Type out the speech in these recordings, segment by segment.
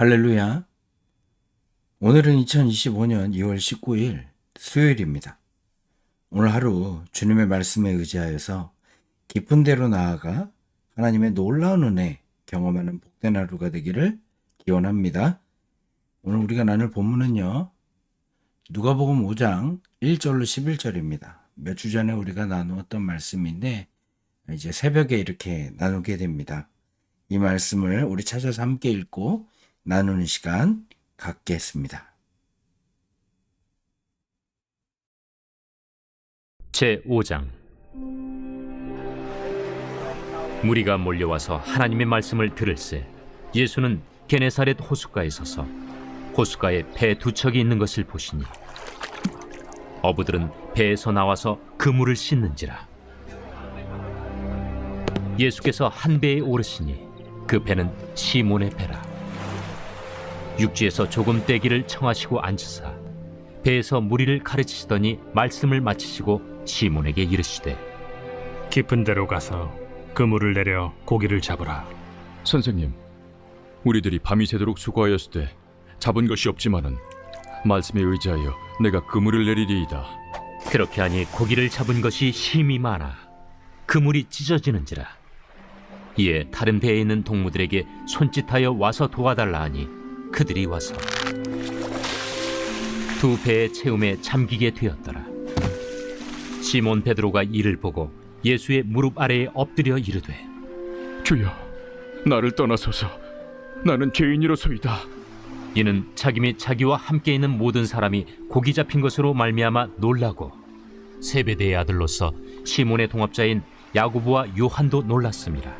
할렐루야. 오늘은 2025년 2월 19일 수요일입니다. 오늘 하루 주님의 말씀에 의지하여서 깊은 데로 나아가 하나님의 놀라운 은혜 경험하는 복된 하루가 되기를 기원합니다. 오늘 우리가 나눌 본문은요. 누가복음 5장 1절로 11절입니다. 몇 주 전에 우리가 나누었던 말씀인데 이제 새벽에 이렇게 나누게 됩니다. 이 말씀을 우리 찾아서 함께 읽고 나누는 시간 갖겠습니다. 제5장 무리가 몰려와서 하나님의 말씀을 들을새 예수는 게네사렛 호숫가에 서서 호숫가에 배 두 척이 있는 것을 보시니 어부들은 배에서 나와서 그물을 씻는지라. 예수께서 한 배에 오르시니 그 배는 시몬의 배라. 육지에서 조금 떼기를 청하시고 앉으사 배에서 무리를 가르치시더니 말씀을 마치시고 시몬에게 이르시되 깊은 데로 가서 그물을 내려 고기를 잡으라. 선생님, 우리들이 밤이 새도록 수고하였을 때 잡은 것이 없지만은 말씀에 의지하여 내가 그물을 내리리이다. 그렇게 하니 고기를 잡은 것이 심히 많아 그물이 찢어지는지라. 이에 다른 배에 있는 동무들에게 손짓하여 와서 도와달라 하니 그들이 와서 두 배의 채움에 잠기게 되었더라. 시몬 베드로가 이를 보고 예수의 무릎 아래에 엎드려 이르되 주여, 나를 떠나소서. 나는 죄인이로소이다. 이는 자기 및 자기와 함께 있는 모든 사람이 고기 잡힌 것으로 말미암아 놀라고 세베대의 아들로서 시몬의 동업자인 야고보와 요한도 놀랐습니다.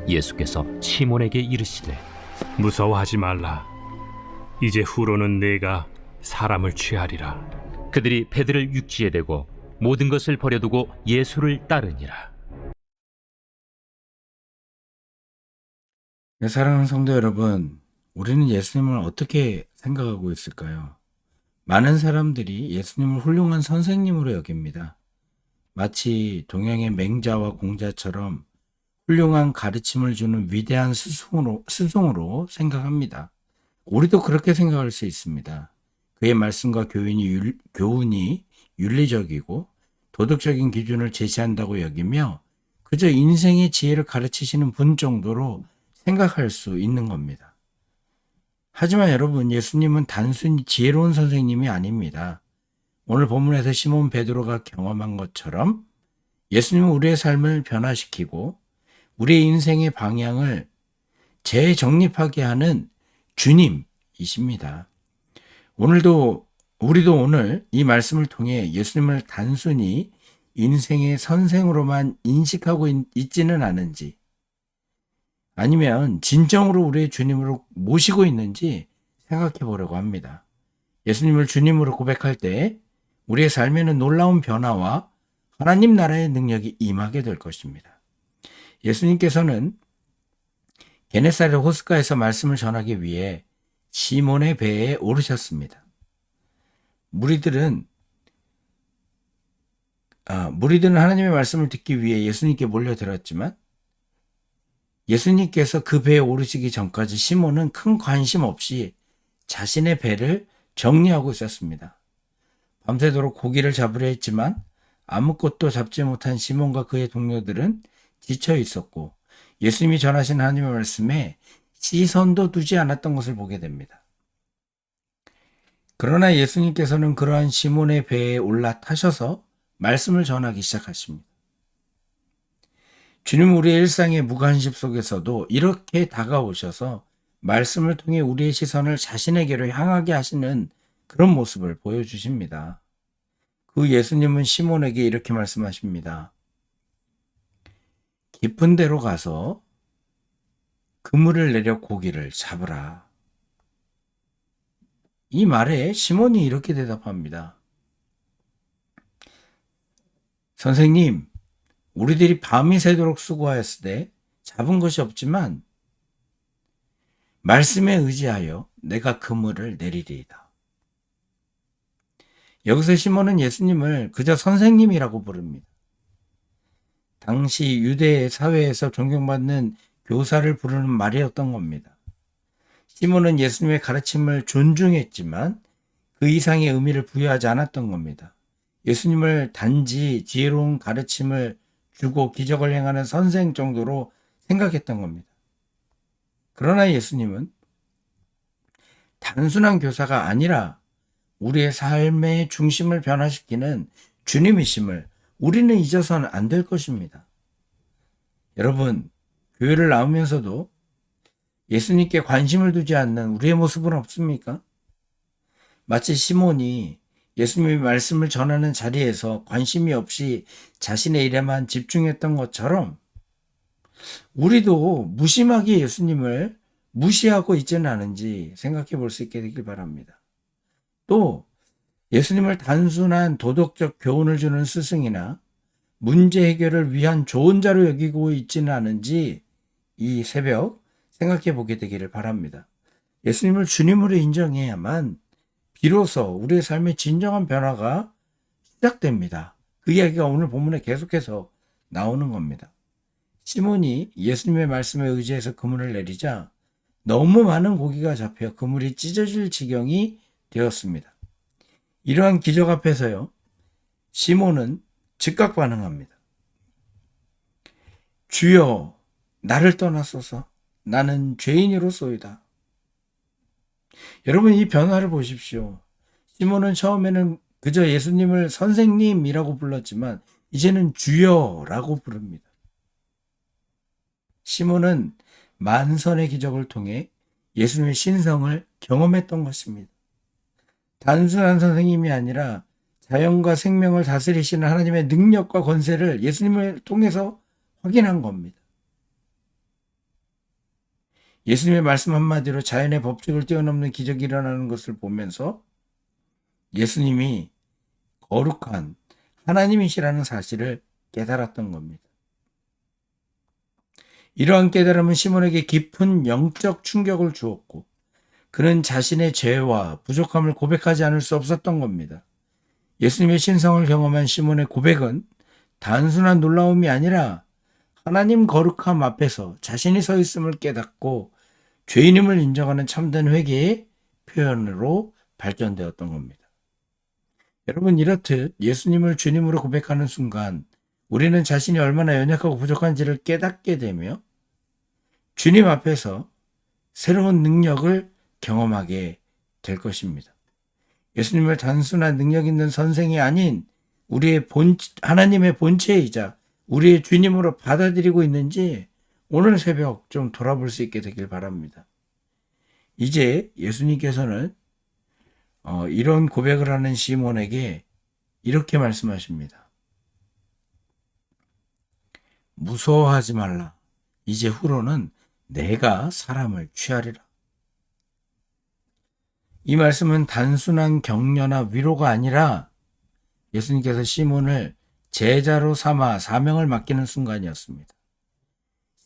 예수께서 시몬에게 이르시되 무서워하지 말라. 이제 후로는 내가 사람을 취하리라. 그들이 배들을 육지에 대고 모든 것을 버려두고 예수를 따르니라. 사랑하는 성도 여러분, 우리는 예수님을 어떻게 생각하고 있을까요? 많은 사람들이 예수님을 훌륭한 선생님으로 여깁니다. 마치 동양의 맹자와 공자처럼 훌륭한 가르침을 주는 위대한 스승으로 생각합니다. 우리도 그렇게 생각할 수 있습니다. 그의 말씀과 교훈이 윤리적이고 도덕적인 기준을 제시한다고 여기며 그저 인생의 지혜를 가르치시는 분 정도로 생각할 수 있는 겁니다. 하지만 여러분, 예수님은 단순히 지혜로운 선생님이 아닙니다. 오늘 본문에서 시몬 베드로가 경험한 것처럼 예수님은 우리의 삶을 변화시키고 우리의 인생의 방향을 재정립하게 하는 주님이십니다. 우리도 오늘 이 말씀을 통해 예수님을 단순히 인생의 선생으로만 인식하고 있지는 않은지, 아니면 진정으로 우리의 주님으로 모시고 있는지 생각해 보려고 합니다. 예수님을 주님으로 고백할 때 우리의 삶에는 놀라운 변화와 하나님 나라의 능력이 임하게 될 것입니다. 예수님께서는 게네사렛 호숫가에서 말씀을 전하기 위해 시몬의 배에 오르셨습니다. 무리들은 하나님의 말씀을 듣기 위해 예수님께 몰려들었지만 예수님께서 그 배에 오르시기 전까지 시몬은 큰 관심 없이 자신의 배를 정리하고 있었습니다. 밤새도록 고기를 잡으려 했지만 아무것도 잡지 못한 시몬과 그의 동료들은 지쳐 있었고 예수님이 전하신 하나님의 말씀에 시선도 두지 않았던 것을 보게 됩니다. 그러나 예수님께서는 그러한 시몬의 배에 올라타셔서 말씀을 전하기 시작하십니다. 주님은 우리의 일상의 무관심 속에서도 이렇게 다가오셔서 말씀을 통해 우리의 시선을 자신에게로 향하게 하시는 그런 모습을 보여주십니다. 그 예수님은 시몬에게 이렇게 말씀하십니다. 깊은 데로 가서 그물을 내려 고기를 잡으라. 이 말에 시몬이 이렇게 대답합니다. 선생님, 우리들이 밤이 새도록 수고하였을 때 잡은 것이 없지만 말씀에 의지하여 내가 그물을 내리리이다. 여기서 시몬은 예수님을 그저 선생님이라고 부릅니다. 당시 유대 사회에서 존경받는 교사를 부르는 말이었던 겁니다. 시몬은 예수님의 가르침을 존중했지만 그 이상의 의미를 부여하지 않았던 겁니다. 예수님을 단지 지혜로운 가르침을 주고 기적을 행하는 선생 정도로 생각했던 겁니다. 그러나 예수님은 단순한 교사가 아니라 우리의 삶의 중심을 변화시키는 주님이심을 우리는 잊어서는 안 될 것입니다. 여러분, 교회를 나오면서도 예수님께 관심을 두지 않는 우리의 모습은 없습니까? 마치 시몬이 예수님의 말씀을 전하는 자리에서 관심이 없이 자신의 일에만 집중했던 것처럼 우리도 무심하게 예수님을 무시하고 있지는 않은지 생각해 볼 수 있게 되길 바랍니다. 또 예수님을 단순한 도덕적 교훈을 주는 스승이나 문제 해결을 위한 좋은 자로 여기고 있지는 않은지 이 새벽 생각해 보게 되기를 바랍니다. 예수님을 주님으로 인정해야만 비로소 우리의 삶의 진정한 변화가 시작됩니다. 그 이야기가 오늘 본문에 계속해서 나오는 겁니다. 시몬이 예수님의 말씀에 의지해서 그물을 내리자 너무 많은 고기가 잡혀 그물이 찢어질 지경이 되었습니다. 이러한 기적 앞에서요, 시몬은 즉각 반응합니다. 주여, 나를 떠나소서. 나는 죄인이로소이다. 여러분, 이 변화를 보십시오. 시몬은 처음에는 그저 예수님을 선생님이라고 불렀지만 이제는 주여라고 부릅니다. 시몬은 만선의 기적을 통해 예수님의 신성을 경험했던 것입니다. 단순한 선생님이 아니라 자연과 생명을 다스리시는 하나님의 능력과 권세를 예수님을 통해서 확인한 겁니다. 예수님의 말씀 한마디로 자연의 법칙을 뛰어넘는 기적이 일어나는 것을 보면서 예수님이 거룩한 하나님이시라는 사실을 깨달았던 겁니다. 이러한 깨달음은 시몬에게 깊은 영적 충격을 주었고 그는 자신의 죄와 부족함을 고백하지 않을 수 없었던 겁니다. 예수님의 신성을 경험한 시몬의 고백은 단순한 놀라움이 아니라 하나님 거룩함 앞에서 자신이 서 있음을 깨닫고 죄인임을 인정하는 참된 회개의 표현으로 발전되었던 겁니다. 여러분, 이렇듯 예수님을 주님으로 고백하는 순간 우리는 자신이 얼마나 연약하고 부족한지를 깨닫게 되며 주님 앞에서 새로운 능력을 경험하게 될 것입니다. 예수님을 단순한 능력 있는 선생이 아닌 우리의 하나님의 본체이자 우리의 주님으로 받아들이고 있는지 오늘 새벽 좀 돌아볼 수 있게 되길 바랍니다. 이제 예수님께서는 이런 고백을 하는 시몬에게 이렇게 말씀하십니다. 무서워하지 말라. 이제 후로는 내가 사람을 취하리라. 이 말씀은 단순한 격려나 위로가 아니라 예수님께서 시몬을 제자로 삼아 사명을 맡기는 순간이었습니다.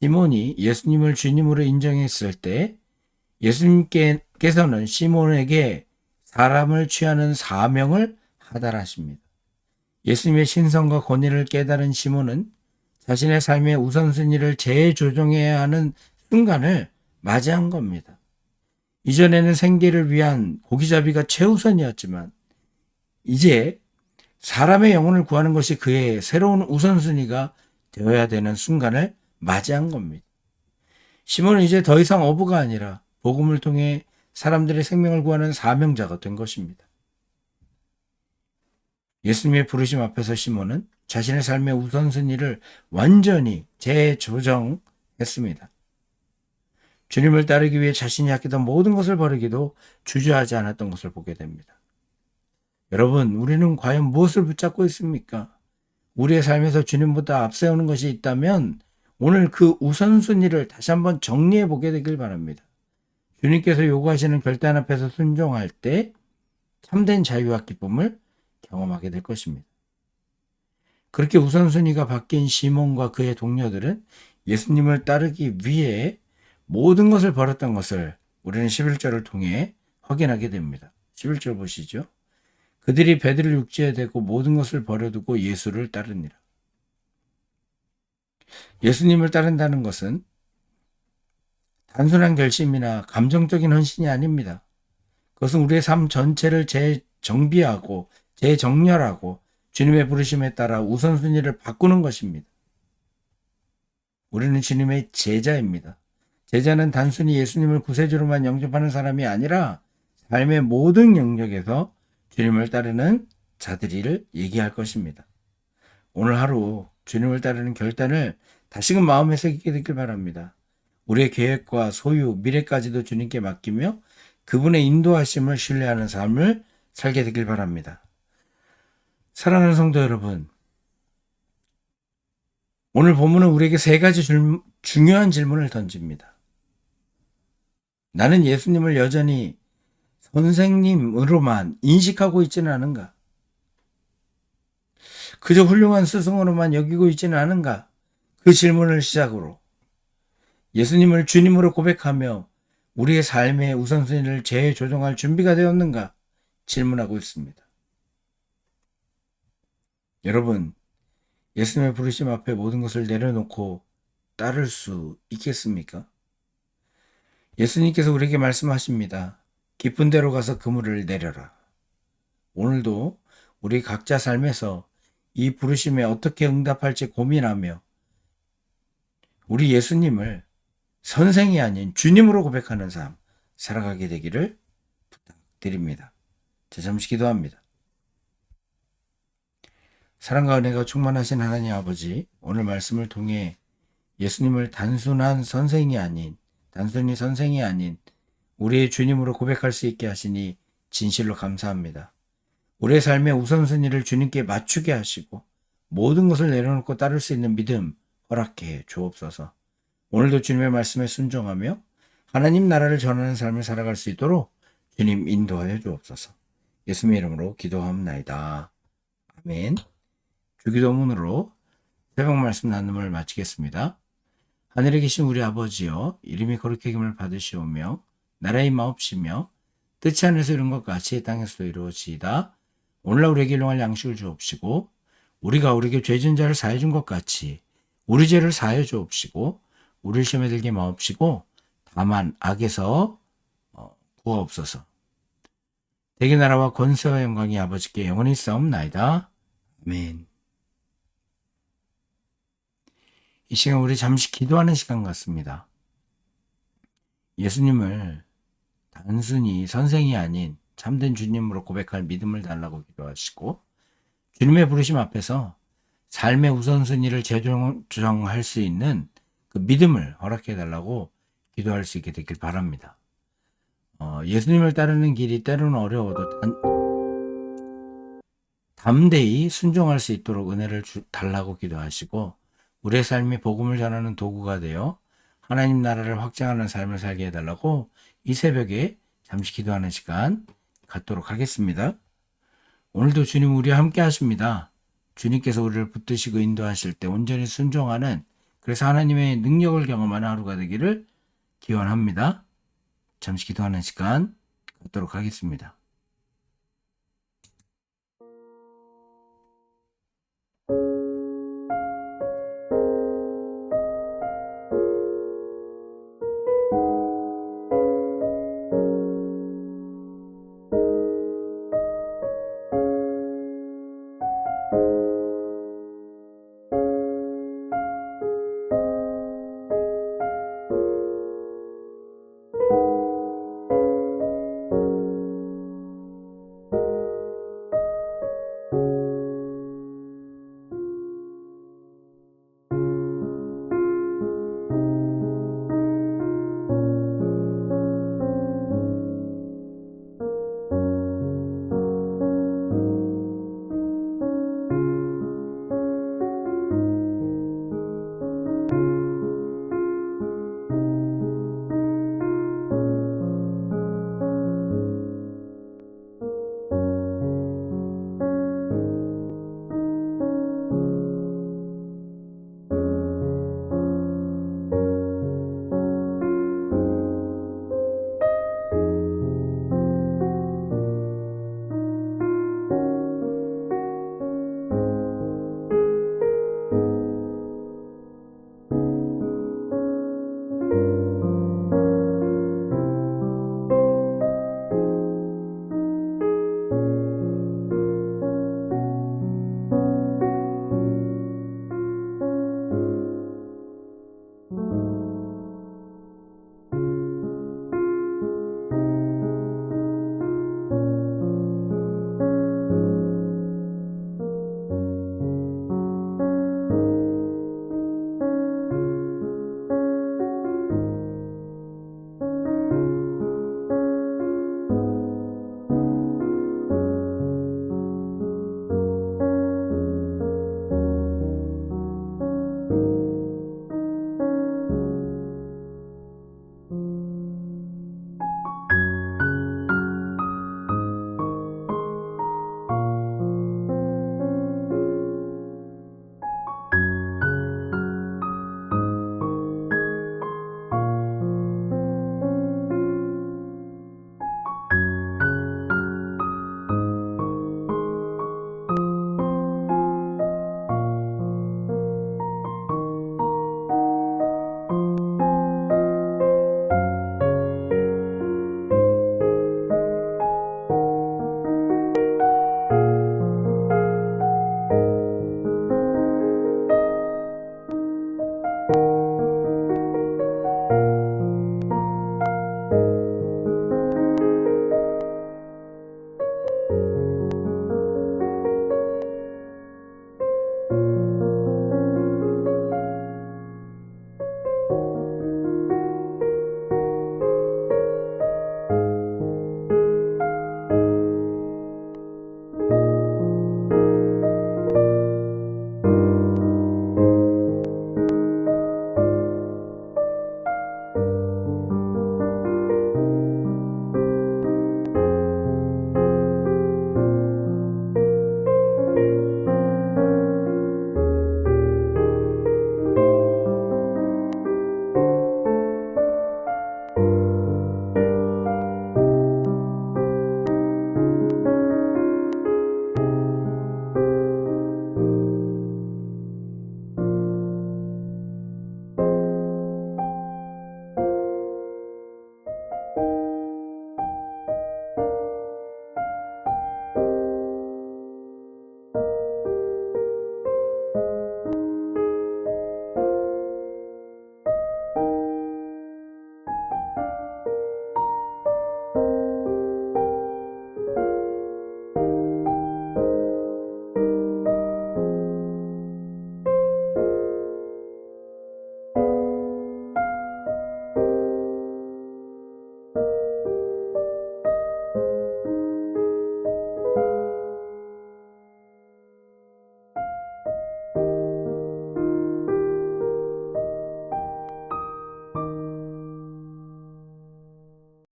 시몬이 예수님을 주님으로 인정했을 때 예수님께서는 시몬에게 사람을 취하는 사명을 하달하십니다. 예수님의 신성과 권위를 깨달은 시몬은 자신의 삶의 우선순위를 재조정해야 하는 순간을 맞이한 겁니다. 이전에는 생계를 위한 고기잡이가 최우선이었지만 이제 사람의 영혼을 구하는 것이 그의 새로운 우선순위가 되어야 되는 순간을 맞이한 겁니다. 시몬은 이제 더 이상 어부가 아니라 복음을 통해 사람들의 생명을 구하는 사명자가 된 것입니다. 예수님의 부르심 앞에서 시몬은 자신의 삶의 우선순위를 완전히 재조정했습니다. 주님을 따르기 위해 자신이 아끼던 모든 것을 버리기도 주저하지 않았던 것을 보게 됩니다. 여러분, 우리는 과연 무엇을 붙잡고 있습니까? 우리의 삶에서 주님보다 앞세우는 것이 있다면 오늘 그 우선순위를 다시 한번 정리해 보게 되길 바랍니다. 주님께서 요구하시는 결단 앞에서 순종할 때 참된 자유와 기쁨을 경험하게 될 것입니다. 그렇게 우선순위가 바뀐 시몬과 그의 동료들은 예수님을 따르기 위해 모든 것을 버렸던 것을 우리는 11절을 통해 확인하게 됩니다. 11절 보시죠. 그들이 배들을 육지에 대고 모든 것을 버려두고 예수를 따르니라. 예수님을 따른다는 것은 단순한 결심이나 감정적인 헌신이 아닙니다. 그것은 우리의 삶 전체를 재정비하고 재정렬하고 주님의 부르심에 따라 우선순위를 바꾸는 것입니다. 우리는 주님의 제자입니다. 제자는 단순히 예수님을 구세주로만 영접하는 사람이 아니라 삶의 모든 영역에서 주님을 따르는 자들이를 얘기할 것입니다. 오늘 하루 주님을 따르는 결단을 다시금 마음에 새기게 되길 바랍니다. 우리의 계획과 소유, 미래까지도 주님께 맡기며 그분의 인도하심을 신뢰하는 삶을 살게 되길 바랍니다. 사랑하는 성도 여러분, 오늘 본문은 우리에게 세 가지 중요한 질문을 던집니다. 나는 예수님을 여전히 선생님으로만 인식하고 있지는 않은가? 그저 훌륭한 스승으로만 여기고 있지는 않은가? 그 질문을 시작으로 예수님을 주님으로 고백하며 우리의 삶의 우선순위를 재조정할 준비가 되었는가? 질문하고 있습니다. 여러분, 예수님의 부르심 앞에 모든 것을 내려놓고 따를 수 있겠습니까? 예수님께서 우리에게 말씀하십니다. 깊은 데로 가서 그물을 내려라. 오늘도 우리 각자 삶에서 이 부르심에 어떻게 응답할지 고민하며 우리 예수님을 선생이 아닌 주님으로 고백하는 삶 살아가게 되기를 부탁드립니다. 자, 잠시 기도합니다. 사랑과 은혜가 충만하신 하나님 아버지, 오늘 말씀을 통해 예수님을 단순히 선생이 아닌 우리의 주님으로 고백할 수 있게 하시니 진실로 감사합니다. 우리의 삶의 우선순위를 주님께 맞추게 하시고 모든 것을 내려놓고 따를 수 있는 믿음 허락해 주옵소서. 오늘도 주님의 말씀에 순종하며 하나님 나라를 전하는 삶을 살아갈 수 있도록 주님 인도하여 주옵소서. 예수님의 이름으로 기도하옵나이다. 아멘. 주기도문으로 새벽 말씀 나눔을 마치겠습니다. 하늘에 계신 우리 아버지여, 이름이 거룩히 여김을 받으시오며 나라의 마옵시며 뜻이 하늘에서 이룬 것 같이 땅에서도 이루어지이다. 오늘날 우리에게 일용할 양식을 주옵시고 우리가 우리에게 죄진 자를 사해 준 것 같이 우리 죄를 사해 주옵시고 우리를 시험에 들게 마옵시고 다만 악에서 구하옵소서. 대개 나라와 권세와 영광이 아버지께 영원히 싸움나이다. 아멘. 이 시간 우리 잠시 기도하는 시간 같습니다. 예수님을 단순히 선생이 아닌 참된 주님으로 고백할 믿음을 달라고 기도하시고 주님의 부르심 앞에서 삶의 우선순위를 재조정할 수 있는 그 믿음을 허락해 달라고 기도할 수 있게 되길 바랍니다. 예수님을 따르는 길이 때로는 어려워도 담대히 순종할 수 있도록 은혜를 달라고 기도하시고 우리의 삶이 복음을 전하는 도구가 되어 하나님 나라를 확장하는 삶을 살게 해달라고 이 새벽에 잠시 기도하는 시간 갖도록 하겠습니다. 오늘도 주님 우리와 함께 하십니다. 주님께서 우리를 붙드시고 인도하실 때 온전히 순종하는, 그래서 하나님의 능력을 경험하는 하루가 되기를 기원합니다. 잠시 기도하는 시간 갖도록 하겠습니다.